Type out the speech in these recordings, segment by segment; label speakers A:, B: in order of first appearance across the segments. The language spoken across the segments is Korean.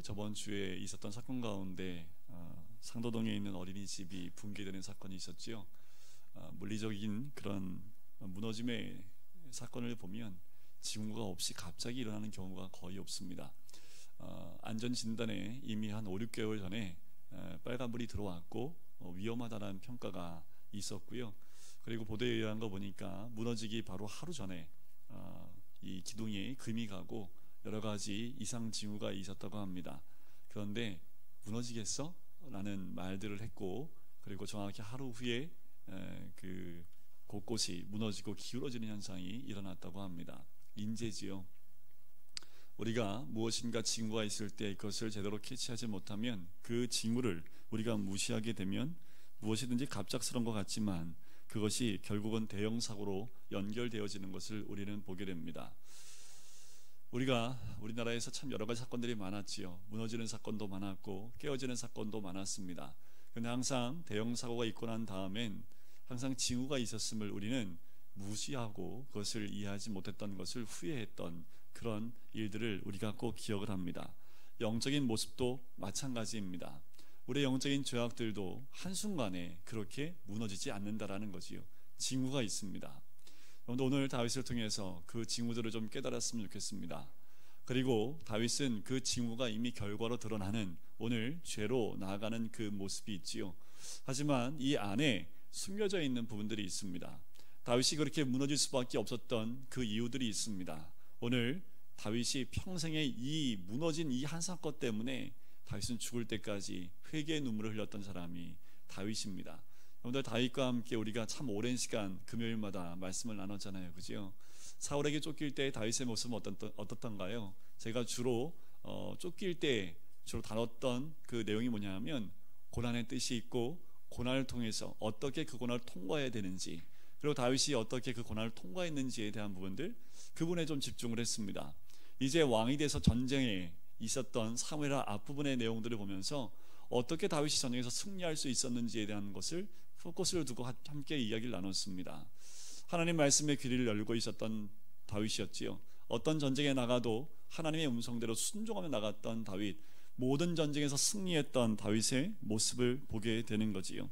A: 저번 주에 있었던 사건 가운데 상도동에 있는 어린이집이 붕괴되는 사건이 있었지요. 물리적인 그런 무너짐의 사건을 보면 징후가 없이 갑자기 일어나는 경우가 거의 없습니다. 안전진단에 이미 한 5, 6개월 전에 빨간불이 들어왔고 위험하다는 평가가 있었고요. 그리고 보도에 의한 거 보니까 무너지기 바로 하루 전에 이 기둥이 금이 가고 여러 가지 이상 징후가 있었다고 합니다. 그런데 무너지겠어? 라는 말들을 했고, 그리고 정확히 하루 후에 그 곳곳이 무너지고 기울어지는 현상이 일어났다고 합니다. 인재지요. 우리가 무엇인가 징후가 있을 때 그것을 제대로 캐치하지 못하면 그 징후를 우리가 무시하게 되면 무엇이든지 갑작스러운 것 같지만 그것이 결국은 대형 사고로 연결되어지는 것을 우리는 보게 됩니다. 우리나라에서 참 여러 가지 사건들이 많았지요. 무너지는 사건도 많았고 깨어지는 사건도 많았습니다. 그런데 항상 대형 사고가 있고 난 다음엔 항상 징후가 있었음을 우리는 무시하고 그것을 이해하지 못했던 것을 후회했던 그런 일들을 우리가 꼭 기억을 합니다. 영적인 모습도 마찬가지입니다. 우리의 영적인 죄악들도 한순간에 그렇게 무너지지 않는다라는 거지요. 징후가 있습니다. 오늘 다윗을 통해서 그 징후들을 좀 깨달았으면 좋겠습니다. 그리고 다윗은 그 징후가 이미 결과로 드러나는 오늘 죄로 나아가는 그 모습이 있지요. 하지만 이 안에 숨겨져 있는 부분들이 있습니다. 다윗이 그렇게 무너질 수밖에 없었던 그 이유들이 있습니다. 오늘 다윗이 평생에 이 무너진 이 한 사건 때문에 다윗은 죽을 때까지 회개의 눈물을 흘렸던 사람이 다윗입니다. 오늘 다윗과 함께 우리가 참 오랜 시간 금요일마다 말씀을 나눴잖아요, 그죠? 사울에게 쫓길 때 다윗의 모습은 어떻던가요? 제가 주로 쫓길 때 주로 다뤘던 그 내용이 뭐냐면 고난의 뜻이 있고 고난을 통해서 어떻게 그 고난을 통과해야 되는지, 그리고 다윗이 어떻게 그 고난을 통과했는지에 대한 부분들, 그분에 좀 집중을 했습니다. 이제 왕이 돼서 전쟁에 있었던 사무엘 앞부분의 내용들을 보면서 어떻게 다윗이 전쟁에서 승리할 수 있었는지에 대한 것을 포커스를 두고 함께 이야기를 나눴습니다. 하나님 말씀의 귀를 열고 있었던 다윗이었지요. 어떤 전쟁에 나가도 하나님의 음성대로 순종하며 나갔던 다윗, 모든 전쟁에서 승리했던 다윗의 모습을 보게 되는 거지요.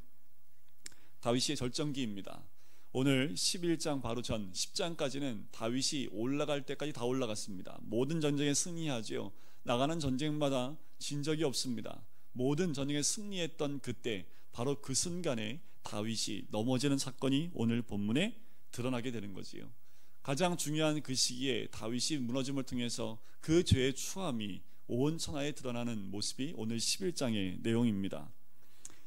A: 다윗의 절정기입니다. 오늘 11장 바로 전 10장까지는 다윗이 올라갈 때까지 다 올라갔습니다. 모든 전쟁에 승리하지요. 나가는 전쟁마다 진 적이 없습니다. 모든 전쟁에 승리했던 그때 바로 그 순간에 다윗이 넘어지는 사건이 오늘 본문에 드러나게 되는 거지요. 가장 중요한 그 시기에 다윗이 무너짐을 통해서 그 죄의 추함이 온 천하에 드러나는 모습이 오늘 11장의 내용입니다.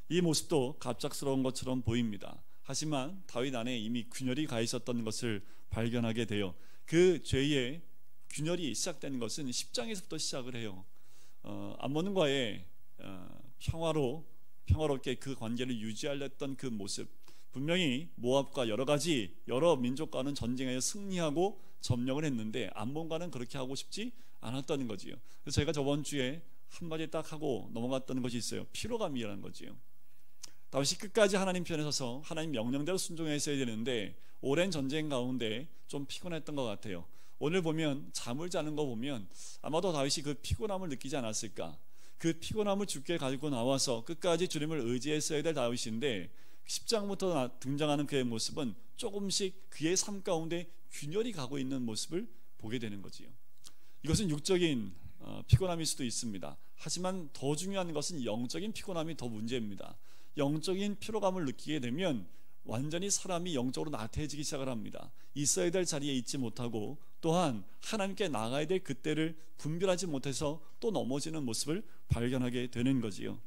A: 이 모습도 갑작스러운 것처럼 보입니다. 하지만 다윗 안에 이미 균열이 가 있었던 것을 발견하게 돼요. 그 죄의 균열이 시작된 것은 10장에서부터 시작을 해요. 암몬과의 평화롭게 그 관계를 유지하려던 그 모습, 분명히 모압과 여러 민족과는 전쟁에 승리하고 점령을 했는데 암몬과는 그렇게 하고 싶지 않았다는 거지요. 그래서 제가 저번 주에 한마디 딱 하고 넘어갔던 것이 있어요. 피로감이라는 거지요. 다윗이 끝까지 하나님 편에 서서 하나님 명령대로 순종했어야 되는데 오랜 전쟁 가운데 좀 피곤했던 것 같아요. 오늘 보면 잠을 자는 거 보면 아마도 다윗이 그 피곤함을 느끼지 않았을까. 그 피곤함을 주께 가지고 나와서 끝까지 주님을 의지했어야 될 다윗인데 10장부터 등장하는 그의 모습은 조금씩 그의 삶 가운데 균열이 가고 있는 모습을 보게 되는 거지요. 이것은 육적인 피곤함일 수도 있습니다. 하지만 더 중요한 것은 영적인 피곤함이 더 문제입니다. 영적인 피로감을 느끼게 되면 완전히 사람이 영적으로 나태해지기 시작을 합니다. 있어야 될 자리에 있지 못하고 또한 하나님께 나가야 될 그때를 분별하지 못해서 또 넘어지는 모습을 발견하게 되는 거지요.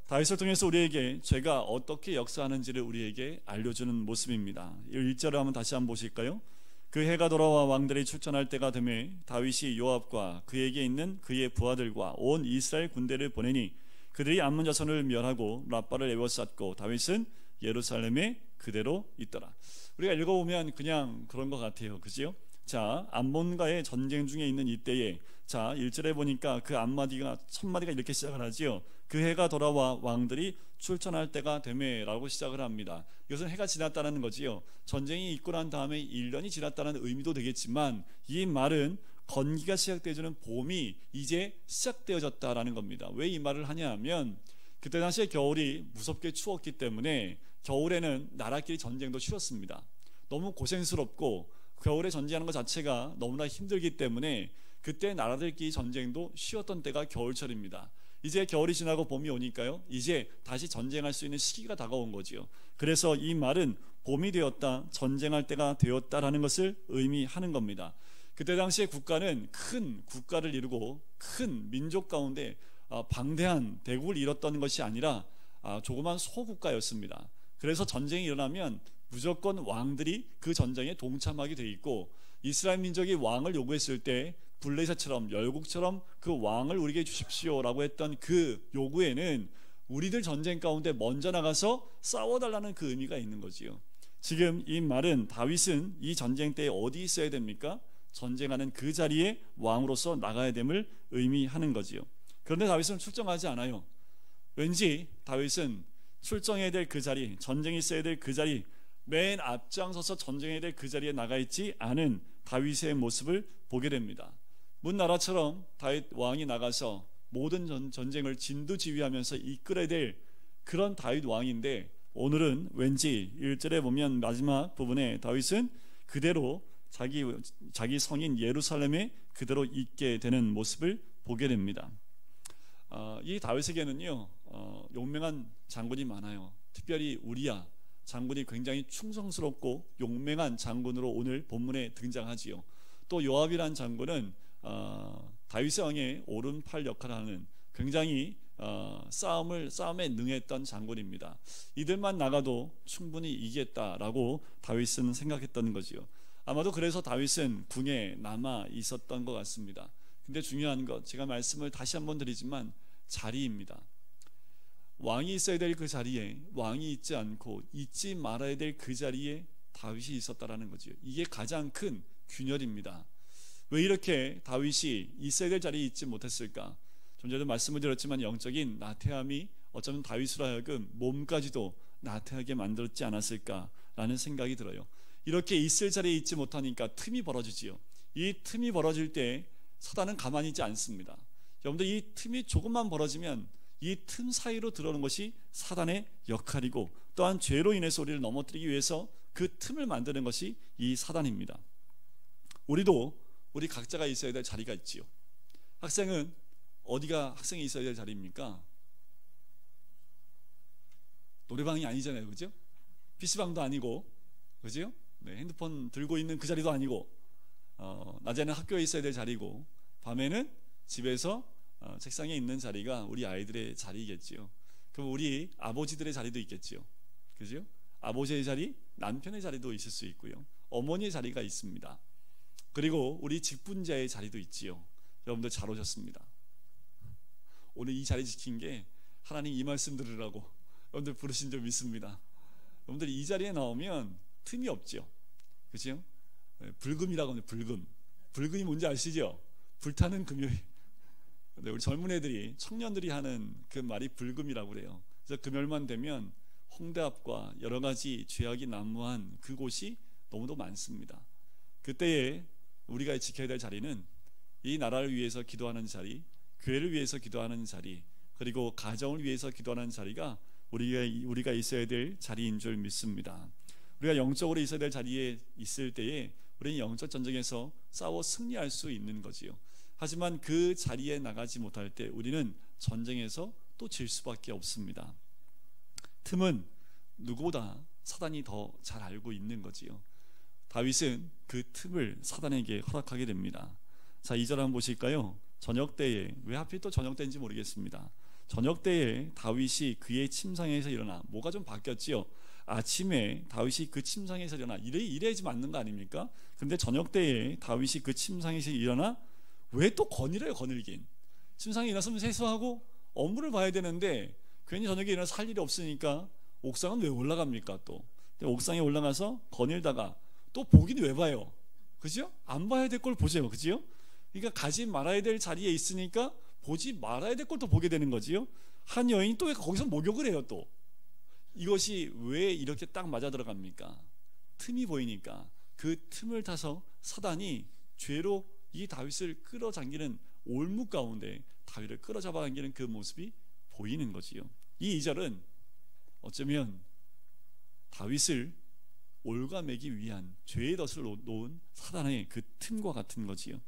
A: 다윗을 통해서 우리에게 죄가 어떻게 역사하는지를 우리에게 알려주는 모습입니다. 1절을 한번 다시 한번 보실까요? 그 해가 돌아와 왕들이 출전할 때가 되매 다윗이 요압과 그에게 있는 그의 부하들과 온 이스라엘 군대를 보내니 그들이 암몬 자손을 멸하고 라빠를 에워쌌고 다윗은 예루살렘에 그대로 있더라. 우리가 읽어보면 그냥 그런 것 같아요, 그죠? 자, 암몬과의 전쟁 중에 있는 이때에, 자 1절에 보니까 그 앞마디가 첫마디가 이렇게 시작을 하지요. 그 해가 돌아와 왕들이 출전할 때가 되매 라고 시작을 합니다. 이것은 해가 지났다는 거지요. 전쟁이 있고 난 다음에 1년이 지났다는 의미도 되겠지만 이 말은 건기가 시작되어지는 봄이 이제 시작되어졌다라는 겁니다. 왜 이 말을 하냐 하면 그때 당시에 겨울이 무섭게 추웠기 때문에 겨울에는 나라끼리 전쟁도 쉬웠습니다. 너무 고생스럽고 겨울에 전쟁하는 것 자체가 너무나 힘들기 때문에 그때 나라들끼리 전쟁도 쉬웠던 때가 겨울철입니다. 이제 겨울이 지나고 봄이 오니까요, 이제 다시 전쟁할 수 있는 시기가 다가온 거지요. 그래서 이 말은 봄이 되었다, 전쟁할 때가 되었다라는 것을 의미하는 겁니다. 그때 당시에 국가는 큰 국가를 이루고 큰 민족 가운데 방대한 대국을 이뤘던 것이 아니라 조그만 소국가였습니다. 그래서 전쟁이 일어나면 무조건 왕들이 그 전쟁에 동참하게 돼 있고, 이스라엘 민족이 왕을 요구했을 때 블레셋처럼 열국처럼 그 왕을 우리에게 주십시오라고 했던 그 요구에는 우리들 전쟁 가운데 먼저 나가서 싸워달라는 그 의미가 있는 거지요. 지금 이 말은 다윗은 이 전쟁 때에 어디 있어야 됩니까? 전쟁하는 그 자리에 왕으로서 나가야 됨을 의미하는 거지요. 그런데 다윗은 출정하지 않아요. 왠지 다윗은 출정해야 될 그 자리, 전쟁이 있어야 될 그 자리, 맨 앞장서서 전쟁해야 될 그 자리에 나가 있지 않은 다윗의 모습을 보게 됩니다. 문 나라처럼 다윗 왕이 나가서 모든 전쟁을 진두지휘하면서 이끌어야 될 그런 다윗 왕인데, 오늘은 왠지 1절에 보면 마지막 부분에 다윗은 그대로 자기 성인 예루살렘에 그대로 있게 되는 모습을 보게 됩니다. 이 다윗에게는요 용맹한 장군이 많아요. 특별히 우리야 장군이 굉장히 충성스럽고 용맹한 장군으로 오늘 본문에 등장하지요. 또 요압이라는 장군은 다윗의 왕의 오른팔 역할을 하는 굉장히 싸움에 능했던 장군입니다. 이들만 나가도 충분히 이기겠다라고 다윗은 생각했던 거지요. 아마도 그래서 다윗은 궁에 남아 있었던 것 같습니다. 근데 중요한 것, 제가 말씀을 다시 한번 드리지만 자리입니다. 왕이 있어야 될 그 자리에 왕이 있지 않고 있지 말아야 될 그 자리에 다윗이 있었다라는 거죠. 이게 가장 큰 균열입니다. 왜 이렇게 다윗이 있어야 될 자리에 있지 못했을까? 좀 전에도 말씀을 드렸지만 영적인 나태함이 어쩌면 다윗으로 하여금 몸까지도 나태하게 만들었지 않았을까라는 생각이 들어요. 이렇게 있을 자리에 있지 못하니까 틈이 벌어지지요. 이 틈이 벌어질 때 사단은 가만히 있지 않습니다. 여러분들, 이 틈이 조금만 벌어지면 이 틈 사이로 들어오는 것이 사단의 역할이고, 또한 죄로 인해서 우리를 넘어뜨리기 위해서 그 틈을 만드는 것이 이 사단입니다. 우리 각자가 있어야 될 자리가 있지요. 학생은 어디가 학생이 있어야 될 자리입니까? 노래방이 아니잖아요, 그죠? PC방도 아니고, 그죠? 네, 핸드폰 들고 있는 그 자리도 아니고, 낮에는 학교에 있어야 될 자리고, 밤에는 집에서 책상에 있는 자리가 우리 아이들의 자리겠지요. 그럼 우리 아버지들의 자리도 있겠지요, 그죠? 아버지의 자리, 남편의 자리도 있을 수 있고요, 어머니의 자리가 있습니다. 그리고 우리 직분자의 자리도 있지요. 여러분들 잘 오셨습니다. 오늘 이 자리 지킨 게 하나님 이 말씀 들으라고 여러분들 부르신 줄 믿습니다. 여러분들 이 자리에 나오면 틈이 없죠, 그죠? 불금이라고 하는데, 불금이 뭔지 아시죠? 불타는 금요일. 근데 우리 젊은 애들이, 청년들이 하는 그 말이 불금이라고 그래요. 그래서 금요일만 되면 홍대 앞과 여러 가지 죄악이 난무한 그곳이 너무도 많습니다. 그때에 우리가 지켜야 될 자리는 이 나라를 위해서 기도하는 자리, 교회를 위해서 기도하는 자리, 그리고 가정을 위해서 기도하는 자리가 우리가 있어야 될 자리인 줄 믿습니다. 우리가 영적으로 있어야 될 자리에 있을 때에 우리는 영적 전쟁에서 싸워 승리할 수 있는 거지요. 하지만 그 자리에 나가지 못할 때 우리는 전쟁에서 또 질 수밖에 없습니다. 틈은 누구보다 사단이 더 잘 알고 있는 거지요. 다윗은 그 틈을 사단에게 허락하게 됩니다. 자, 2절 한번 보실까요? 저녁 때에, 왜 하필 또 저녁 때인지 모르겠습니다. 저녁 때에 다윗이 그의 침상에서 일어나, 뭐가 좀 바뀌었지요. 아침에 다윗이 그 침상에서 일어나, 이래야지 맞는 거 아닙니까? 근데 저녁 때에 다윗이 그 침상에서 일어나, 왜 또 거닐어요, 거닐긴. 침상에 일어나서 세수하고 업무를 봐야 되는데 괜히 저녁에 일어나서 할 일이 없으니까 옥상은 왜 올라갑니까? 또 옥상에 올라가서 거닐다가 또 보긴 왜 봐요? 그죠? 안 봐야 될 걸 보세요, 그죠? 그러니까 가지 말아야 될 자리에 있으니까 보지 말아야 될 걸 또 보게 되는 거지요. 한 여인이 또 왜 거기서 목욕을 해요? 또 이것이 왜 이렇게 딱 맞아 들어갑니까? 틈이 보이니까 그 틈을 타서 사단이 죄로 이 다윗을 끌어당기는 올무 가운데 다윗을 끌어잡아 당기는 그 모습이 보이는 거지요. 이 2절은 어쩌면 다윗을 올가매기 위한 죄의 덫을 놓은 사단의 그 틈과 같은 거지요.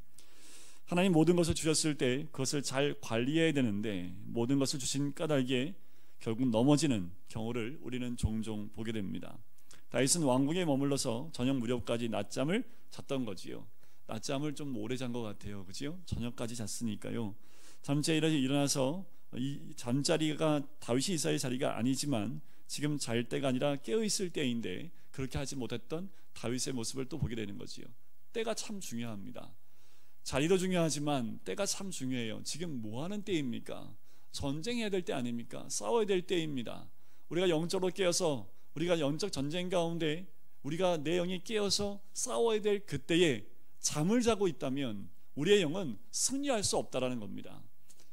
A: 하나님 모든 것을 주셨을 때 그것을 잘 관리해야 되는데 모든 것을 주신 까닭에 결국 넘어지는 경우를 우리는 종종 보게 됩니다. 다윗은 왕궁에 머물러서 저녁 무렵까지 낮잠을 잤던 거지요. 낮잠을 좀 오래 잔 것 같아요. 그죠? 저녁까지 잤으니까요. 잠자리에 일어나서 이 잠자리가 다윗이 있어야 할 자리가 아니지만 지금 잘 때가 아니라 깨어있을 때인데 그렇게 하지 못했던 다윗의 모습을 또 보게 되는 거지요. 때가 참 중요합니다. 자리도 중요하지만 때가 참 중요해요. 지금 뭐 하는 때입니까? 전쟁해야 될 때 아닙니까? 싸워야 될 때입니다. 우리가 영적으로 깨어서 우리가 영적 전쟁 가운데 우리가 내 영이 깨어서 싸워야 될 그때에 잠을 자고 있다면 우리의 영은 승리할 수 없다라는 겁니다.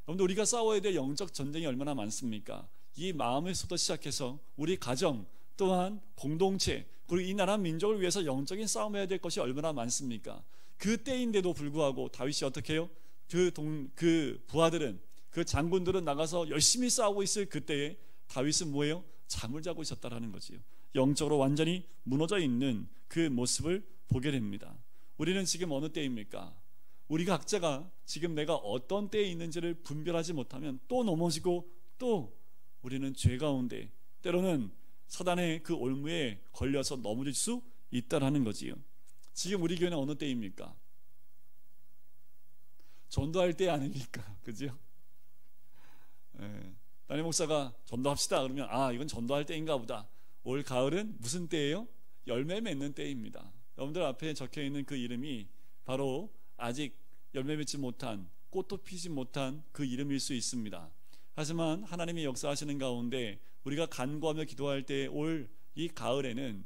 A: 여러분들 우리가 싸워야 될 영적 전쟁이 얼마나 많습니까? 이 마음에서부터 시작해서 우리 가정 또한 공동체 그리고 이 나라 민족을 위해서 영적인 싸움해야 될 것이 얼마나 많습니까? 그 때인데도 불구하고 다윗이 어떻게 해요? 그 부하들은 그 장군들은 나가서 열심히 싸우고 있을 그때에 다윗은 뭐예요? 잠을 자고 있었다라는 거지요. 영적으로 완전히 무너져 있는 그 모습을 보게 됩니다. 우리는 지금 어느 때입니까? 우리 각자가 지금 내가 어떤 때에 있는지를 분별하지 못하면 또 넘어지고 또 우리는 죄 가운데 때로는 사단의 그 올무에 걸려서 넘어질 수 있다라는 거지요. 지금 우리 교회는 어느 때입니까? 전도할 때 아닙니까? 그죠? 담임 목사가 전도합시다 그러면 이건 전도할 때인가 보다. 올 가을은 무슨 때예요? 열매 맺는 때입니다. 여러분들 앞에 적혀있는 그 이름이 바로 아직 열매 맺지 못한 꽃도 피지 못한 그 이름일 수 있습니다. 하지만 하나님이 역사하시는 가운데 우리가 간구하며 기도할 때 올 이 가을에는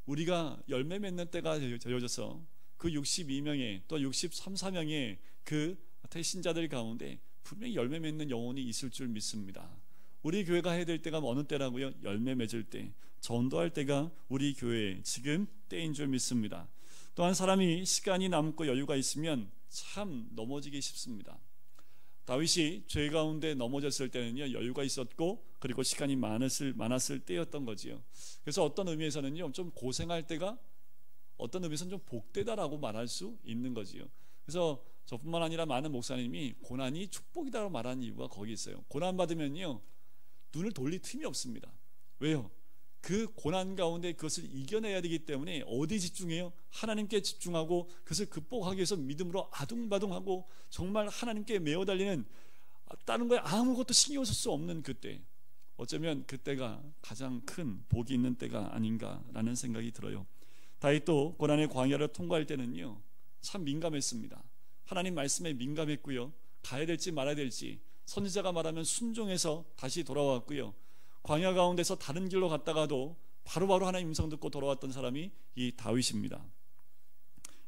A: 우리가 열매 맺는 때가 되어져서 그 62명의 또 63, 4명의 그 신자들 가운데 분명히 열매 맺는 영혼이 있을 줄 믿습니다. 우리 교회가 해야 될 때가 어느 때라고요? 열매 맺을 때, 전도할 때가 우리 교회의 지금 때인 줄 믿습니다. 또한 사람이 시간이 남고 여유가 있으면 참 넘어지기 쉽습니다. 다윗이 죄 가운데 넘어졌을 때는요, 여유가 있었고 그리고 시간이 많았을 때였던 거지요. 그래서 어떤 의미에서는요, 좀 고생할 때가 어떤 의미에서는 좀 복되다라고 말할 수 있는 거지요. 그래서 저뿐만 아니라 많은 목사님이 고난이 축복이다라고 말하는 이유가 거기 있어요. 고난 받으면요, 눈을 돌릴 틈이 없습니다. 왜요? 그 고난 가운데 그것을 이겨내야 되기 때문에 어디 집중해요? 하나님께 집중하고 그것을 극복하기 위해서 믿음으로 아둥바둥하고 정말 하나님께 매어 달리는, 다른 거에 아무것도 신경 쓸 수 없는 그때, 어쩌면 그때가 가장 큰 복이 있는 때가 아닌가라는 생각이 들어요. 다윗도 고난의 광야를 통과할 때는요, 참 민감했습니다. 하나님 말씀에 민감했고요, 가야 될지 말아야 될지 선지자가 말하면 순종해서 다시 돌아왔고요, 광야 가운데서 다른 길로 갔다가도 바로바로 하나님 음성 듣고 돌아왔던 사람이 이 다윗입니다.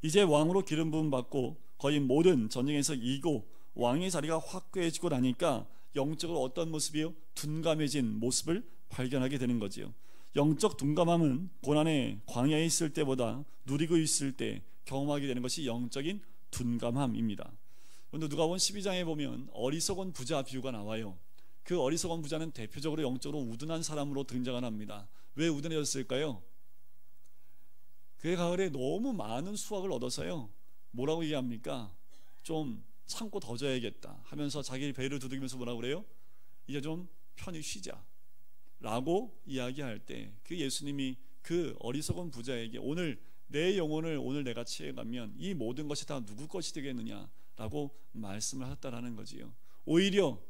A: 이제 왕으로 기름 부음 받고 거의 모든 전쟁에서 이기고 왕의 자리가 확고해지고 나니까 영적으로 어떤 모습이요? 둔감해진 모습을 발견하게 되는 거지요. 영적 둔감함은 고난의 광야에 있을 때보다 누리고 있을 때 경험하게 되는 것이 영적인 둔감함입니다. 그런데 누가복음 12장에 보면 어리석은 부자 비유가 나와요. 그 어리석은 부자는 대표적으로 영적으로 우둔한 사람으로 등장을 합니다. 왜 우둔해졌을까요? 그의 가을에 너무 많은 수확을 얻어서요, 뭐라고 얘기합니까? 좀 참고 더 져야겠다 하면서 자기 배를 두들기면서 뭐라고 그래요? 이제 좀 편히 쉬자 라고 이야기할 때 그 예수님이 그 어리석은 부자에게 오늘 내 영혼을 오늘 내가 취해가면 이 모든 것이 다 누구 것이 되겠느냐 라고 말씀을 하셨다라는 거지요. 오히려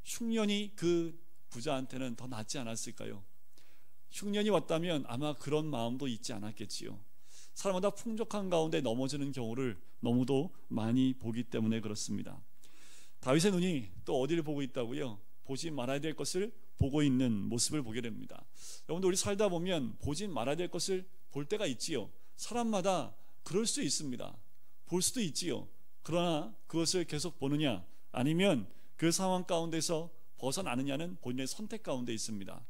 A: 흉년이 그 부자한테는 더 낫지 않았을까요? 흉년이 왔다면 아마 그런 마음도 있지 않았겠지요. 사람마다 풍족한 가운데 넘어지는 경우를 너무도 많이 보기 때문에 그렇습니다. 다윗의 눈이 또 어디를 보고 있다고요? 보지 말아야 될 것을 보고 있는 모습을 보게 됩니다. 여러분들 우리 살다 보면 보지 말아야 될 것을 볼 때가 있지요. 사람마다 그럴 수 있습니다. 볼 수도 있지요. 그러나 그것을 계속 보느냐 아니면 그 상황 가운데서 벗어나느냐는 본인의 선택 가운데 있습니다.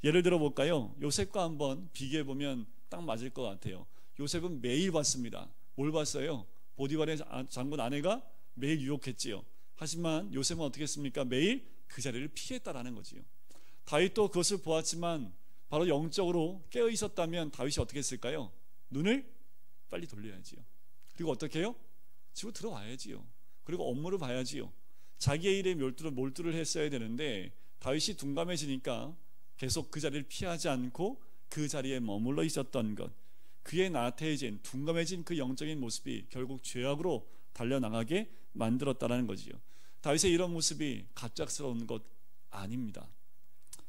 A: 예를 들어 볼까요? 요셉과 한번 비교해 보면 딱 맞을 것 같아요. 요셉은 매일 봤습니다. 뭘 봤어요? 보디발의 장군 아내가 매일 유혹했지요. 하지만 요셉은 어떻게 했습니까? 매일 그 자리를 피했다라는 거지요. 다윗도 그것을 보았지만 바로 영적으로 깨어 있었다면 다윗이 어떻게 했을까요? 눈을 빨리 돌려야지요. 그리고 어떻게 해요? 집으로 들어와야지요. 그리고 업무를 봐야지요. 자기의 일에 몰두를 했어야 되는데 다윗이 둔감해지니까 계속 그 자리를 피하지 않고 그 자리에 머물러 있었던 것, 그의 나태해진 둔감해진 그 영적인 모습이 결국 죄악으로 달려나가게 만들었다는 거지요. 다윗의 이런 모습이 갑작스러운 것 아닙니다.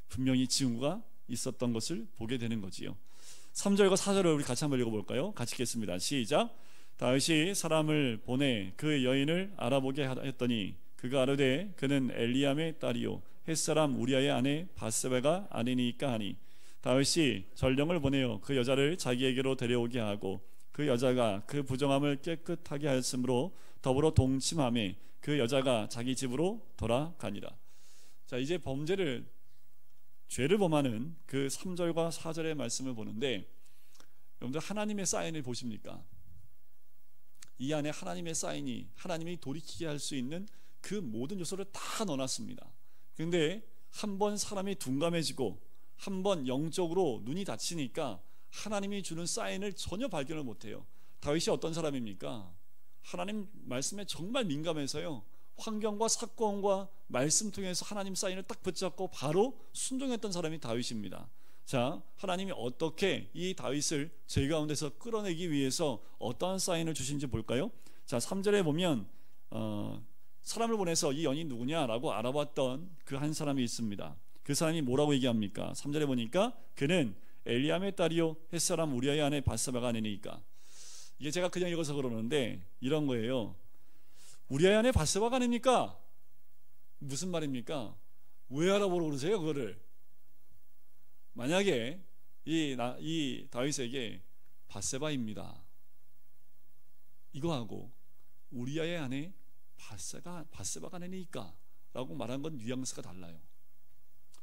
A: 분명히 징후가 있었던 것을 보게 되는 거지요. 3절과 4절을 우리 같이 한번 읽어볼까요? 같이 읽겠습니다. 시작. 다윗이 사람을 보내 그 여인을 알아보게 했더니 그가 아르되 그는 엘리암의 딸이요 햇사람 우리아의 아내 바세바가 아니니까 하니, 다윗이 전령을 보내어 그 여자를 자기에게로 데려오게 하고 그 여자가 그 부정함을 깨끗하게 하였으므로 더불어 동침하며 그 여자가 자기 집으로 돌아가니라. 자, 이제 죄를 범하는 그 3절과 4절의 말씀을 보는데, 여러분들 하나님의 사인을 보십니까? 이 안에 하나님의 사인이, 하나님이 돌이키게 할 수 있는 그 모든 요소를 다 넣어놨습니다. 그런데 한번 사람이 둔감해지고 한번 영적으로 눈이 닫히니까 하나님이 주는 사인을 전혀 발견을 못해요. 다윗이 어떤 사람입니까? 하나님 말씀에 정말 민감해서요, 환경과 사건과 말씀 통해서 하나님 사인을 딱 붙잡고 바로 순종했던 사람이 다윗입니다. 자, 하나님이 어떻게 이 다윗을 죄 가운데서 끌어내기 위해서 어떠한 사인을 주신지 볼까요? 자, 3절에 보면 사람을 보내서 이 여인이 누구냐라고 알아봤던 그 한 사람이 있습니다. 그 사람이 뭐라고 얘기합니까? 3절에 보니까 그는 엘리암의 딸이요 햇사람 우리아의 아내 바세바가 아니니까. 이게 제가 그냥 읽어서 그러는데 이런 거예요. 우리아의 아내 바세바가 아닙니까? 무슨 말입니까? 왜 알아보러 그러세요 그거를? 만약에 이 다윗에게 바세바입니다 이거 하고 우리아의 아내 바세바가 아니니까 라고 말한 건 뉘앙스가 달라요.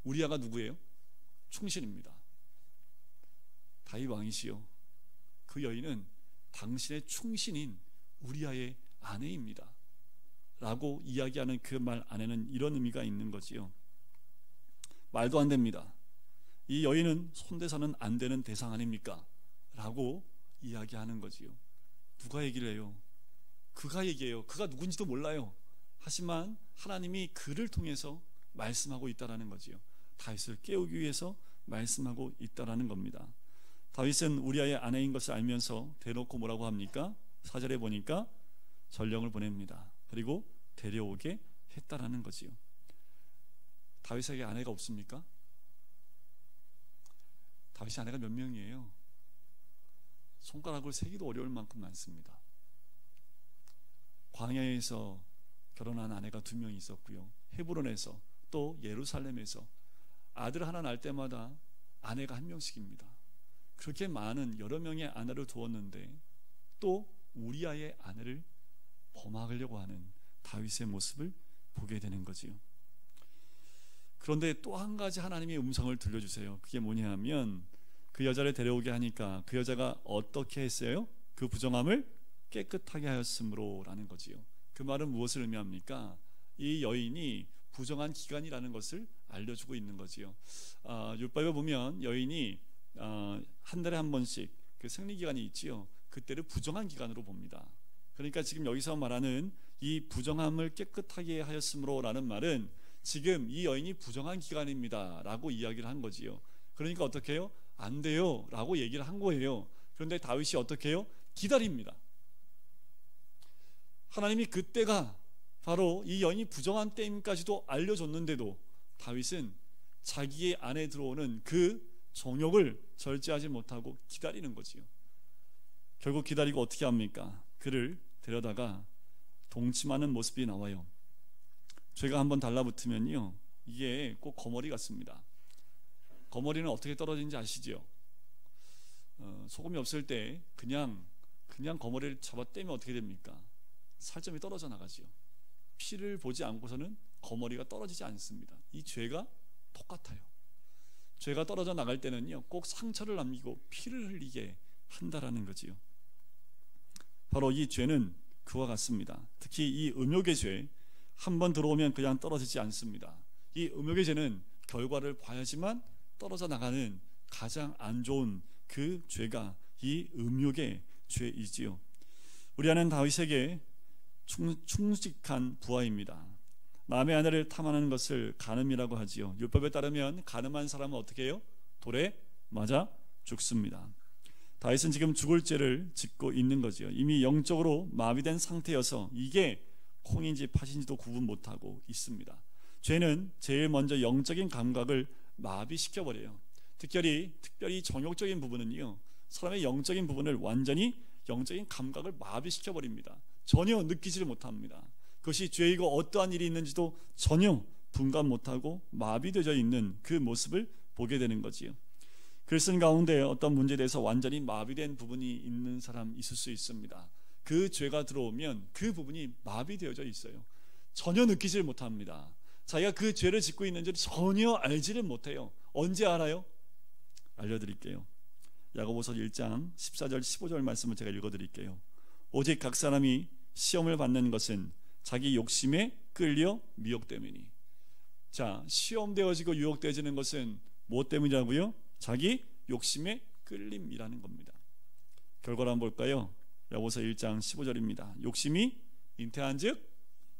A: 우리아가 누구예요? 충신입니다. 다윗 왕이시요, 그 여인은 당신의 충신인 우리아의 아내입니다 라고 이야기하는 그 말 안에는 이런 의미가 있는 거지요. 말도 안 됩니다. 이 여인은 손대서는 안 되는 대상 아닙니까? 라고 이야기하는 거지요. 누가 얘기를 해요? 그가 얘기해요. 그가 누군지도 몰라요. 하지만 하나님이 그를 통해서 말씀하고 있다라는 거지요. 다윗을 깨우기 위해서 말씀하고 있다라는 겁니다. 다윗은 우리아의 아내인 것을 알면서 대놓고 뭐라고 합니까? 4절에 보니까 전령을 보냅니다. 그리고 데려오게 했다라는 거지요. 다윗에게 아내가 없습니까? 다윗의 아내가 몇 명이에요? 손가락을 세기도 어려울 만큼 많습니다. 광야에서 결혼한 아내가 2명이 있었고요, 헤브론에서 또 예루살렘에서 아들 하나 낳을 때마다 아내가 1명씩입니다. 그렇게 많은 여러 명의 아내를 두었는데 또 우리아의 아내를 범하려고 하는 다윗의 모습을 보게 되는 거지요. 그런데 또 한 가지 하나님의 음성을 들려주세요. 그게 뭐냐면 그 여자를 데려오게 하니까 그 여자가 어떻게 했어요? 그 부정함을 깨끗하게 하였으므로 라는 거지요. 그 말은 무엇을 의미합니까? 이 여인이 부정한 기간이라는 것을 알려주고 있는 거지요. 율법에 보면 여인이 한 달에 한 번씩 그 생리기간이 있지요. 그때를 부정한 기간으로 봅니다. 그러니까 지금 여기서 말하는 이 부정함을 깨끗하게 하였으므로 라는 말은 지금 이 여인이 부정한 기간입니다 라고 이야기를 한 거지요. 그러니까 어떻게 해요? 안 돼요 라고 얘기를 한 거예요. 그런데 다윗이 어떻게 해요? 기다립니다. 하나님이 그때가 바로 이 여인이 부정한 때임까지도 알려줬는데도 다윗은 자기의 안에 들어오는 그 정욕을 절제하지 못하고 기다리는 거지요. 결국 기다리고 어떻게 합니까? 그를 데려다가 동침하는 모습이 나와요. 죄가 한번 달라붙으면요, 이게 꼭 거머리 같습니다. 거머리는 어떻게 떨어지는지 아시죠? 소금이 없을 때 그냥 거머리를 잡아 떼면 어떻게 됩니까? 살점이 떨어져 나가지요. 피를 보지 않고서는 거머리가 떨어지지 않습니다. 이 죄가 똑같아요. 죄가 떨어져 나갈 때는요, 꼭 상처를 남기고 피를 흘리게 한다라는 거지요. 바로 이 죄는 그와 같습니다. 특히 이 음욕의 죄, 한번 들어오면 그냥 떨어지지 않습니다. 이 음욕의 죄는 결과를 봐야지만 떨어져 나가는 가장 안 좋은 그 죄가 이 음욕의 죄이지요. 우리아는 다윗에게 충직한 부하입니다. 남의 아내를 탐하는 것을 간음이라고 하지요. 율법에 따르면 간음한 사람은 어떻게 해요? 돌에 맞아 죽습니다. 다윗은 지금 죽을 죄를 짓고 있는 거죠. 이미 영적으로 마비된 상태여서 이게 콩인지 팥인지도 구분 못하고 있습니다. 죄는 제일 먼저 영적인 감각을 마비시켜버려요. 특별히 정욕적인 부분은요, 사람의 영적인 부분을 완전히 영적인 감각을 마비시켜버립니다. 전혀 느끼지를 못합니다. 그것이 죄이고 어떠한 일이 있는지도 전혀 분간 못하고 마비되어 있는 그 모습을 보게 되는 거지요. 글쓴 가운데 어떤 문제에 대해서 완전히 마비된 부분이 있는 사람 있을 수 있습니다. 그 죄가 들어오면 그 부분이 마비되어져 있어요. 전혀 느끼지를 못합니다. 자기가 그 죄를 짓고 있는지를 전혀 알지를 못해요. 언제 알아요? 알려드릴게요. 야고보서 1장 14절 15절 말씀을 제가 읽어드릴게요. 오직 각 사람이 시험을 받는 것은 자기 욕심에 끌려 미혹됨이니. 자, 시험되어지고 유혹되어지는 것은 무엇 때문이라고요? 자기 욕심에 끌림이라는 겁니다. 결과를 한번 볼까요? 야고보서 1장 15절입니다. 욕심이 잉태한 즉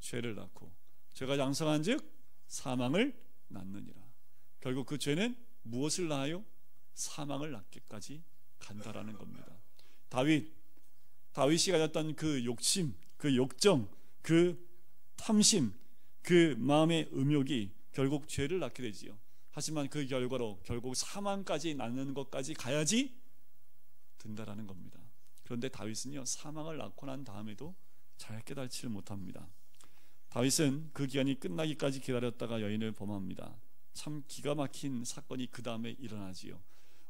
A: 죄를 낳고 죄가 장성한 즉 사망을 낳느니라. 결국 그 죄는 무엇을 낳아요? 사망을 낳기까지 간다라는 겁니다. 다윗이 가졌던 그 욕심, 그 욕정, 그 탐심, 그 마음의 음욕이 결국 죄를 낳게 되지요. 하지만 그 결과로 결국 사망까지 낳는 것까지 가야지 된다라는 겁니다. 그런데 다윗은요, 사망을 낳고 난 다음에도 잘 깨달지를 못합니다. 다윗은 그 기간이 끝나기까지 기다렸다가 여인을 범합니다. 참 기가 막힌 사건이 그 다음에 일어나지요.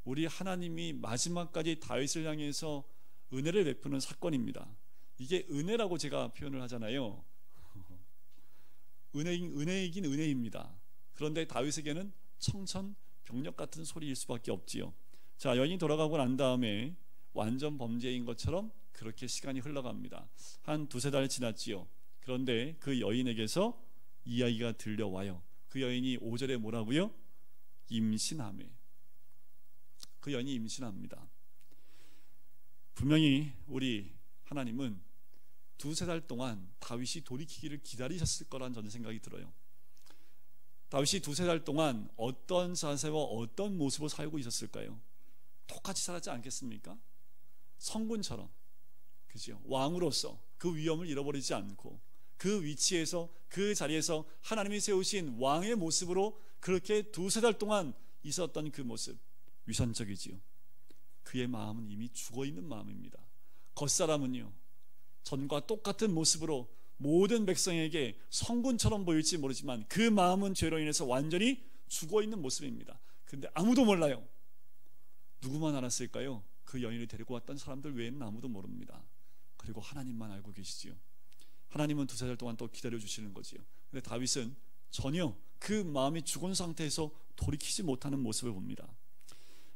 A: 우리 하나님이 마지막까지 다윗을 향해서 은혜를 베푸는 사건입니다. 이게 은혜라고 제가 표현을 하잖아요. 은혜이긴 은혜입니다. 그런데 다윗에게는 청천벽력 같은 소리일 수밖에 없지요. 자, 여인이 돌아가고 난 다음에 완전 범죄인 것처럼 그렇게 시간이 흘러갑니다. 한 두세 달 지났지요. 그런데 그 여인에게서 이야기가 들려와요. 그 여인이 5절에 뭐라고요? 임신하매. 그 여인이 임신합니다. 분명히 우리 하나님은 두세 달 동안 다윗이 돌이키기를 기다리셨을 거란 저는 생각이 들어요. 다윗이 두세 달 동안 어떤 자세와 어떤 모습으로 살고 있었을까요? 똑같이 살았지 않겠습니까? 성군처럼, 그죠? 왕으로서 그 위엄을 잃어버리지 않고 그 위치에서, 그 자리에서 하나님이 세우신 왕의 모습으로 그렇게 두세 달 동안 있었던 그 모습, 위선적이지요. 그의 마음은 이미 죽어있는 마음입니다. 겉사람은요, 전과 똑같은 모습으로 모든 백성에게 성군처럼 보일지 모르지만 그 마음은 죄로 인해서 완전히 죽어있는 모습입니다. 근데 아무도 몰라요. 누구만 알았을까요? 그 여인을 데리고 왔던 사람들 외에는 아무도 모릅니다. 그리고 하나님만 알고 계시지요. 하나님은 두세 달 동안 또 기다려주시는 거지요. 근데 다윗은 전혀 그 마음이 죽은 상태에서 돌이키지 못하는 모습을 봅니다.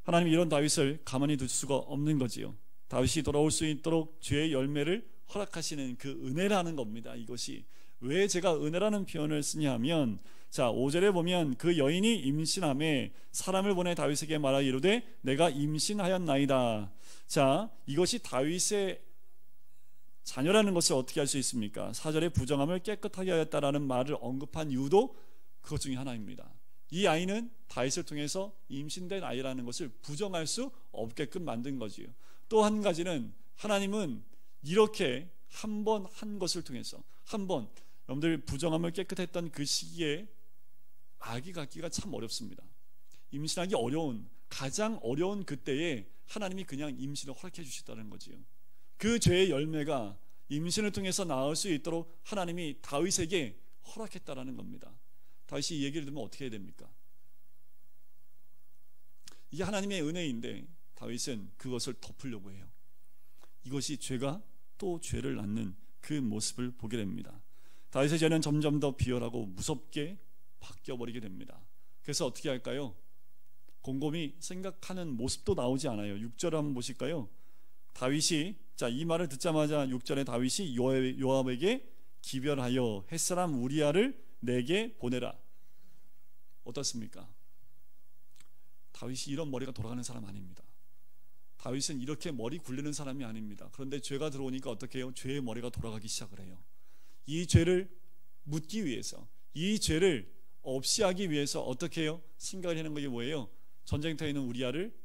A: 하나님이 이런 다윗을 가만히 둘 수가 없는 거지요. 다윗이 돌아올 수 있도록 죄의 열매를 허락하시는 그 은혜라는 겁니다. 이것이 왜 제가 은혜라는 표현을 쓰냐면, 자 5절에 보면 그 여인이 임신함에 사람을 보내 다윗에게 말하 이르되 내가 임신하였나이다. 자, 이것이 다윗의 자녀라는 것을 어떻게 알 수 있습니까? 4절에 부정함을 깨끗하게 하였다라는 말을 언급한 이유도 그것 중에 하나입니다. 이 아이는 다윗을 통해서 임신된 아이라는 것을 부정할 수 없게끔 만든 거지요. 또 한 가지는 하나님은 이렇게 한 번 한 것을 통해서, 한번 여러분들 부정함을 깨끗했던 그 시기에 아기 갖기가 참 어렵습니다. 임신하기 어려운, 가장 어려운 그때에 하나님이 그냥 임신을 허락해 주셨다는 거지요. 그 죄의 열매가 임신을 통해서 나올 수 있도록 하나님이 다윗에게 허락했다라는 겁니다. 다윗이 이 얘기를 들으면 어떻게 해야 됩니까? 이게 하나님의 은혜인데 다윗은 그것을 덮으려고 해요. 이것이 죄가 또 죄를 낳는 그 모습을 보게 됩니다. 다윗의 죄는 점점 더 비열하고 무섭게 바뀌어버리게 됩니다. 그래서 어떻게 할까요? 곰곰이 생각하는 모습도 나오지 않아요. 6절을 한번 보실까요? 다윗이 자, 이 말을 듣자마자 6절에 다윗이 요압에게 기별하여 햇사람 우리아를 내게 보내라. 어떻습니까? 다윗이 이런 머리가 돌아가는 사람 아닙니다. 다윗은 이렇게 머리 굴리는 사람이 아닙니다. 그런데 죄가 들어오니까 어떻게 해요? 죄의 머리가 돌아가기 시작을 해요. 이 죄를 묻기 위해서, 이 죄를 없이 하기 위해서 어떻게 해요? 생각을 하는 것이 뭐예요? 전쟁터에 있는 우리아를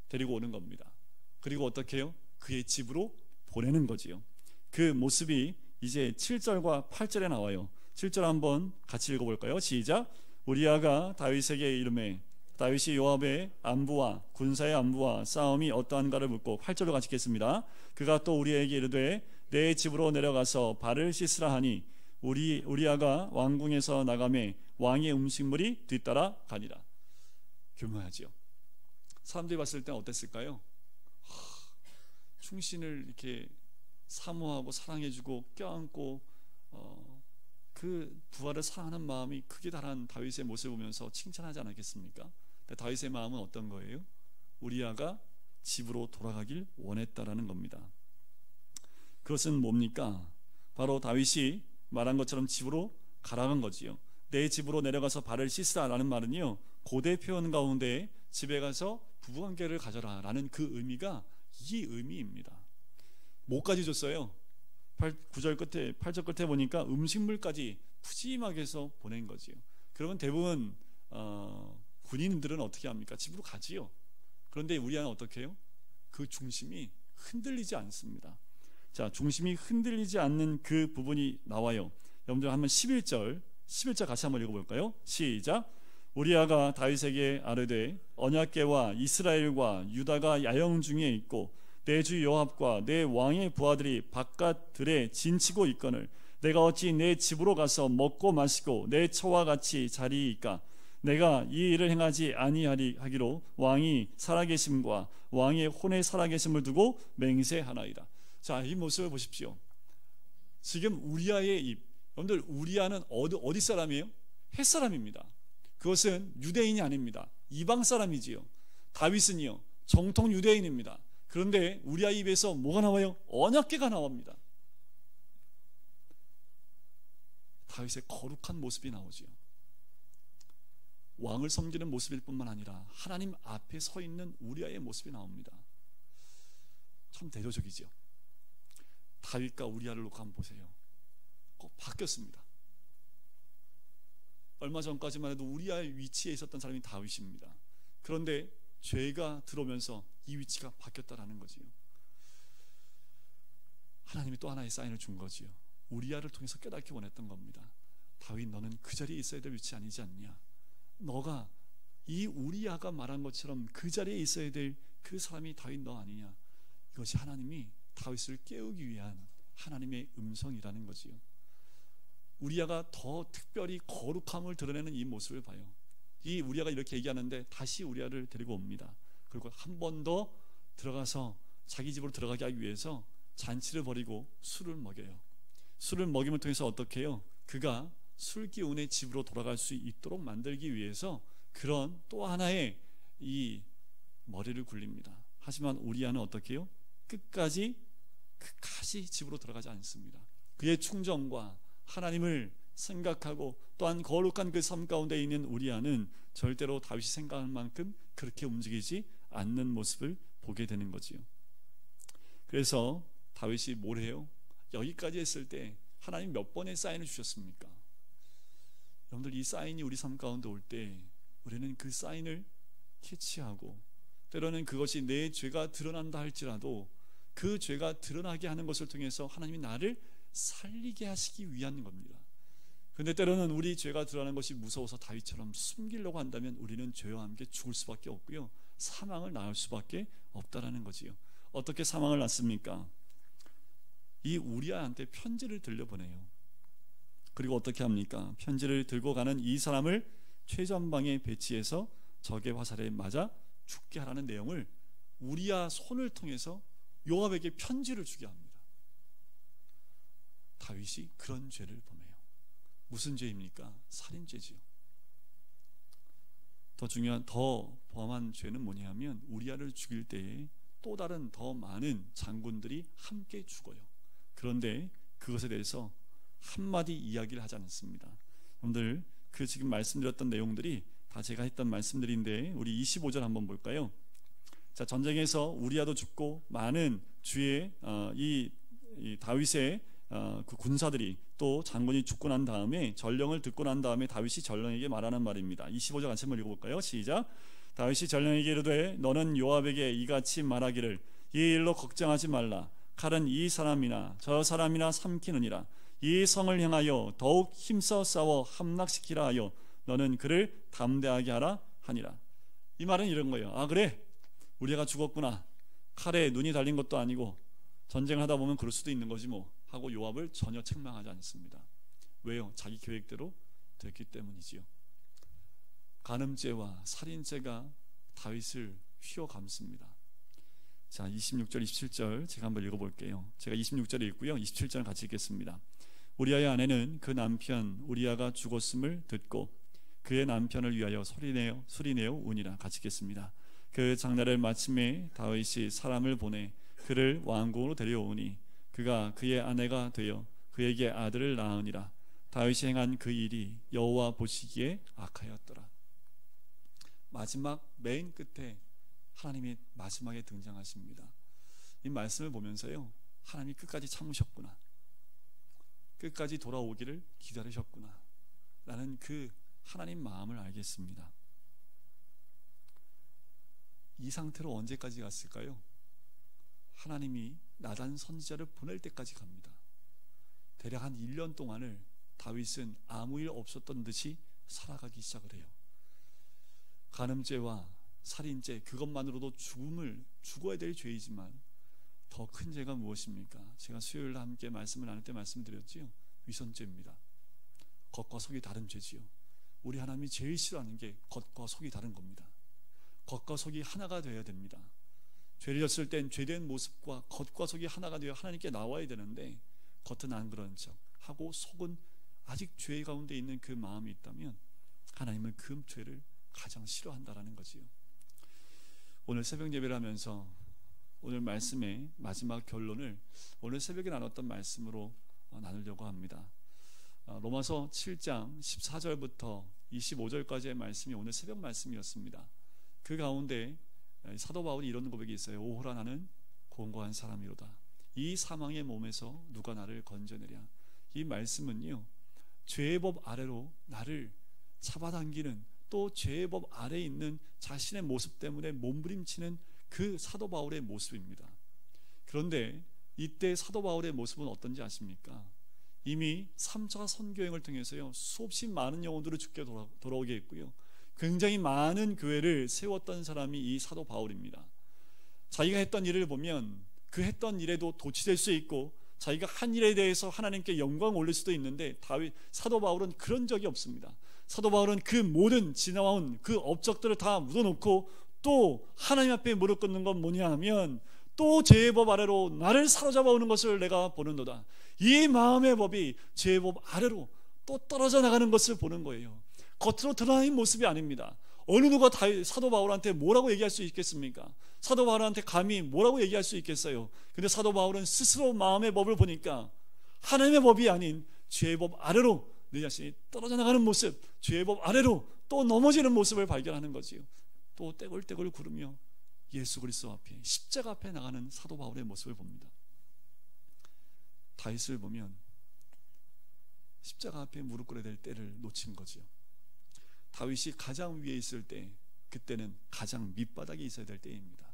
A: 데리고 오는 겁니다. 그리고 어떻게 해요? 그의 집으로 보내는 거지요. 그 모습이 이제 7절과 8절에 나와요. 7절 한번 같이 읽어볼까요? 시작. 우리아가 다윗에게 이르매 다윗이 요압의 안부와 군사의 안부와 싸움이 어떠한가를 묻고 8절로 같이 읽겠습니다. 그가 또 우리에게 이르되 내 집으로 내려가서 발을 씻으라 하니 우리아가 왕궁에서 나가매 왕의 음식물이 뒤따라 가니라. 교묘하지요. 사람들이 봤을 때 어땠을까요? 충신을 이렇게 사모하고 사랑해주고 껴안고 그 부하를 사랑하는 마음이 극에 달한 다윗의 모습을 보면서 칭찬하지 않았겠습니까? 근데 다윗의 마음은 어떤 거예요? 우리아가 집으로 돌아가길 원했다라는 겁니다. 그것은 뭡니까? 바로 다윗이 말한 것처럼 집으로 가라간 거지요. 내 집으로 내려가서 발을 씻으라라는 말은요, 고대 표현 가운데 집에 가서 부부관계를 가져라 라는 그 의미가 이 의미입니다. 뭐까지 줬어요? 9절 끝에 8절 끝에 보니까 음식물까지 푸짐하게 해서 보낸 거지요. 그러면 대부분 군인들은 어떻게 합니까? 집으로 가지요. 그런데 우리아는 어떻게 해요? 그 중심이 흔들리지 않습니다. 자, 중심이 흔들리지 않는 그 부분이 나와요. 여러분들 한번 11절 같이 한번 읽어볼까요? 시작. 우리아가 다윗에게 아뢰되 언약궤와 이스라엘과 유다가 야영 중에 있고 내 주 요압과 내 왕의 부하들이 바깥 들에 진치고 있거늘 내가 어찌 내 집으로 가서 먹고 마시고 내 처와 같이 자리이까? 내가 이 일을 행하지 아니하기로 왕이 살아계심과 왕의 혼의 살아계심을 두고 맹세하나이다. 자, 이 모습을 보십시오. 지금 우리아의 입, 여러분들 우리아는 어디 사람이에요? 헷 사람입니다. 그것은 유대인이 아닙니다. 이방 사람이지요. 다윗은요 정통 유대인입니다. 그런데 우리아 입에서 뭐가 나와요? 언약궤가 나옵니다. 다윗의 거룩한 모습이 나오지요. 왕을 섬기는 모습일 뿐만 아니라 하나님 앞에 서 있는 우리아의 모습이 나옵니다. 참 대조적이죠. 다윗과 우리아를 놓고 한번 보세요. 꼭 바뀌었습니다. 얼마 전까지만 해도 우리아의 위치에 있었던 사람이 다윗입니다. 그런데 죄가 들어오면서 이 위치가 바뀌었다라는 거지요. 하나님이 또 하나의 사인을 준 거지요. 우리아를 통해서 깨닫기 원했던 겁니다. 다윗, 너는 그 자리에 있어야 될 위치 아니지 않냐? 너가 이 우리아가 말한 것처럼 그 자리에 있어야 될 그 사람이 다윗 너 아니냐? 이것이 하나님이 다윗을 깨우기 위한 하나님의 음성이라는 거지요. 우리아가 더 특별히 거룩함을 드러내는 이 모습을 봐요. 이 우리아가 이렇게 얘기하는데 다시 우리아를 데리고 옵니다. 그리고 한 번 더 들어가서 자기 집으로 들어가게 하기 위해서 잔치를 벌이고 술을 먹여요. 술을 먹임을 통해서 어떻게 해요? 그가 술 기운의 집으로 돌아갈 수 있도록 만들기 위해서 그런 또 하나의 이 머리를 굴립니다. 하지만 우리아는 어떻게 해요? 끝까지 집으로 들어가지 않습니다. 그의 충정과 하나님을 생각하고 또한 거룩한 그 삶 가운데 있는 우리아는 절대로 다윗이 생각할 만큼 그렇게 움직이지 않는 모습을 보게 되는 거지요. 그래서 다윗이 뭘 해요? 여기까지 했을 때 하나님 몇 번의 사인을 주셨습니까? 여러분들 이 사인이 우리 삶 가운데 올 때 우리는 그 사인을 캐치하고 때로는 그것이 내 죄가 드러난다 할지라도 그 죄가 드러나게 하는 것을 통해서 하나님이 나를 살리게 하시기 위한 겁니다. 그런데 때로는 우리 죄가 드러나는 것이 무서워서 다윗처럼 숨기려고 한다면 우리는 죄와 함께 죽을 수밖에 없고요, 사망을 낳을 수밖에 없다라는 거지요. 어떻게 사망을 낳습니까? 이 우리아한테 편지를 들려보내요. 그리고 어떻게 합니까? 편지를 들고 가는 이 사람을 최전방에 배치해서 적의 화살에 맞아 죽게 하라는 내용을 우리아 손을 통해서 요압에게 편지를 주게 합니다. 다윗이 그런 죄를 범해요. 무슨 죄입니까? 살인죄지요. 더 범한 죄는 뭐냐면 우리아를 죽일 때에 또 다른 더 많은 장군들이 함께 죽어요. 그런데 그것에 대해서 한마디 이야기를 하지 않습니다. 여러분들 그 지금 말씀드렸던 내용들이 다 제가 했던 말씀들인데 우리 25절 한번 볼까요? 자, 전쟁에서 우리아도 죽고 많은 주의 이 다윗의 그 군사들이 또 장군이 죽고 난 다음에 전령을 듣고 난 다음에 다윗이 전령에게 말하는 말입니다. 25절 같이 한번 읽어볼까요? 시작. 다윗이 전령에게 이르되 너는 요압에게 이같이 말하기를 이 일로 걱정하지 말라. 칼은 이 사람이나 저 사람이나 삼키느니라. 이 성을 향하여 더욱 힘써 싸워 함락시키라 하여 너는 그를 담대하게 하라 하니라. 이 말은 이런 거예요. 아, 그래, 우리가 죽었구나. 칼에 눈이 달린 것도 아니고 전쟁을 하다 보면 그럴 수도 있는 거지 뭐 하고 요압을 전혀 책망하지 않습니다. 왜요? 자기 계획대로 됐기 때문이지요. 간음죄와 살인죄가 다윗을 휘어감습니다. 자, 26절 27절 제가 한번 읽어볼게요. 제가 26절 읽고요, 27절 같이 읽겠습니다. 우리아의 아내는 그 남편 우리아가 죽었음을 듣고 그의 남편을 위하여 소리내어 우니라. 같이 읽겠습니다. 그 장날을 마침에 다윗이 사람을 보내 그를 왕궁으로 데려오니 그가 그의 아내가 되어 그에게 아들을 낳으니라. 다윗이 행한 그 일이 여호와 보시기에 악하였더라. 마지막 맨 끝에 하나님이 마지막에 등장하십니다. 이 말씀을 보면서요, 하나님이 끝까지 참으셨구나, 끝까지 돌아오기를 기다리셨구나 라는 그 하나님 마음을 알겠습니다. 이 상태로 언제까지 갔을까요? 하나님이 나단 선지자를 보낼 때까지 갑니다. 대략 한 1년 동안을 다윗은 아무 일 없었던 듯이 살아가기 시작을 해요. 간음죄와 살인죄, 그것만으로도 죽어야 될 죄이지만 더 큰 죄가 무엇입니까? 제가 수요일 함께 말씀을 나눌 때 말씀드렸지요. 위선죄입니다. 겉과 속이 다른 죄지요. 우리 하나님이 제일 싫어하는 게 겉과 속이 다른 겁니다. 겉과 속이 하나가 되어야 됩니다. 죄를 졌을 땐 죄된 모습과 겉과 속이 하나가 되어 하나님께 나와야 되는데 겉은 안 그런 척 하고 속은 아직 죄 가운데 있는 그 마음이 있다면 하나님은 그 죄를 가장 싫어한다라는 거지요. 오늘 새벽 예배를 하면서 오늘 말씀의 마지막 결론을 오늘 새벽에 나눴던 말씀으로 나누려고 합니다. 로마서 7장 14절부터 25절까지의 말씀이 오늘 새벽 말씀이었습니다. 그 가운데 사도 바울이 이런 고백이 있어요. 오호라 나는 공고한 사람이로다. 이 사망의 몸에서 누가 나를 건져내랴. 이 말씀은요, 죄의 법 아래로 나를 잡아당기는, 또 죄의 법 아래에 있는 자신의 모습 때문에 몸부림치는 그 사도 바울의 모습입니다. 그런데 이때 사도 바울의 모습은 어떤지 아십니까? 이미 3차 선교행을 통해서요, 수없이 많은 영혼들을 죽게 돌아오게 했고요, 굉장히 많은 교회를 세웠던 사람이 이 사도 바울입니다. 자기가 했던 일을 보면 그 했던 일에도 도취될 수 있고 자기가 한 일에 대해서 하나님께 영광 올릴 수도 있는데 사도 바울은 그런 적이 없습니다. 사도 바울은 그 모든 지나온 그 업적들을 다 묻어놓고 또 하나님 앞에 무릎 꿇는 건 뭐냐 하면 또 죄의 법 아래로 나를 사로잡아 오는 것을 내가 보는도다. 이 마음의 법이 죄의 법 아래로 또 떨어져 나가는 것을 보는 거예요. 겉으로 드러나는 모습이 아닙니다. 어느 누가 사도 바울한테 뭐라고 얘기할 수 있겠습니까? 사도 바울한테 감히 뭐라고 얘기할 수 있겠어요? 근데 사도 바울은 스스로 마음의 법을 보니까 하나님의 법이 아닌 죄의 법 아래로 내 자신이 떨어져 나가는 모습, 죄의 법 아래로 또 넘어지는 모습을 발견하는 거지요. 또 떼굴떼굴 구르며 예수 그리스도 앞에, 십자가 앞에 나가는 사도 바울의 모습을 봅니다. 다윗을 보면 십자가 앞에 무릎 꿇어야 될 때를 놓친 거지요. 다윗이 가장 위에 있을 때, 그때는 가장 밑바닥에 있어야 될 때입니다.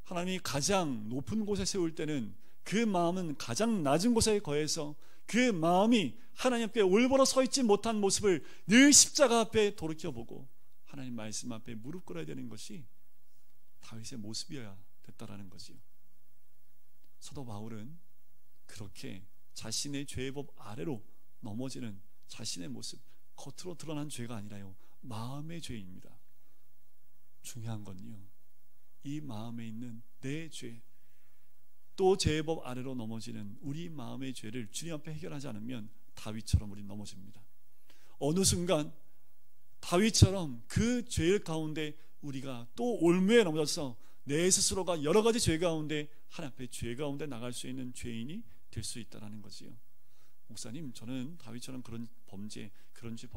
A: 하나님이 가장 높은 곳에 세울 때는 그 마음은 가장 낮은 곳에 거해서 그 마음이 하나님 앞에 올바로 서 있지 못한 모습을 늘 십자가 앞에 돌이켜보고 하나님 말씀 앞에 무릎 꿇어야 되는 것이 다윗의 모습이어야 됐다라는 거지요. 사도 바울은 그렇게 자신의 죄의 법 아래로 넘어지는 자신의 모습, 겉으로 드러난 죄가 아니라요, 마음의 죄입니다. 중요한 건요, 이 마음에 있는 내 죄, 또 죄의 법 아래로 넘어지는 우리 마음의 죄를 주님 앞에 해결하지 않으면 다윗처럼 우리 넘어집니다. 어느 순간 다윗처럼 그 죄 가운데 우리가 또 올무에 넘어져서 내 스스로가 여러 가지 죄 가운데 하나님 앞에 죄 가운데 나갈 수 있는 죄인이 될 수 있다라는 거지요. 목사님, 저는 다윗처럼 그런 범죄, 그런 죄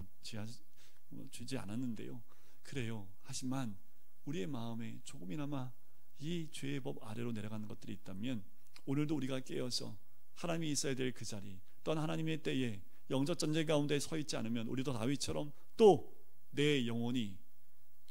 A: 죄지 않았는데요. 그래요. 하지만 우리의 마음에 조금이나마 이 죄의 법 아래로 내려가는 것들이 있다면 오늘도 우리가 깨어서 하나님이 있어야 될 그 자리, 또한 하나님의 때에 영적 전쟁 가운데 서 있지 않으면 우리도 다윗처럼 또 내 영혼이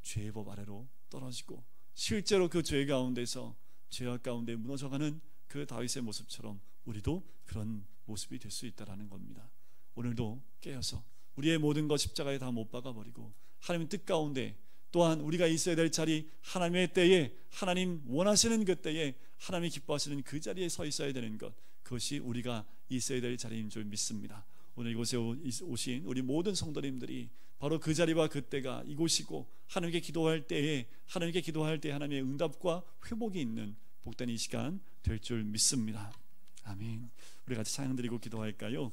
A: 죄의 법 아래로 떨어지고 실제로 그 죄 가운데서 죄악 가운데 무너져가는 그 다윗의 모습처럼 우리도 그런 모습이 될 수 있다는 겁니다. 오늘도 깨어서 우리의 모든 것 십자가에 다 못 박아버리고 하나님의 뜻 가운데, 또한 우리가 있어야 될 자리, 하나님의 때에, 하나님 원하시는 그 때에 하나님이 기뻐하시는 그 자리에 서 있어야 되는 것, 그것이 우리가 있어야 될 자리인 줄 믿습니다. 오늘 이곳에 오신 우리 모든 성도님들이 바로 그 자리와 그 때가 이곳이고, 하나님께 기도할 때에 하나님의 응답과 회복이 있는 복된 이 시간 될 줄 믿습니다. 아멘. 우리 같이 찬양 드리고 기도할까요?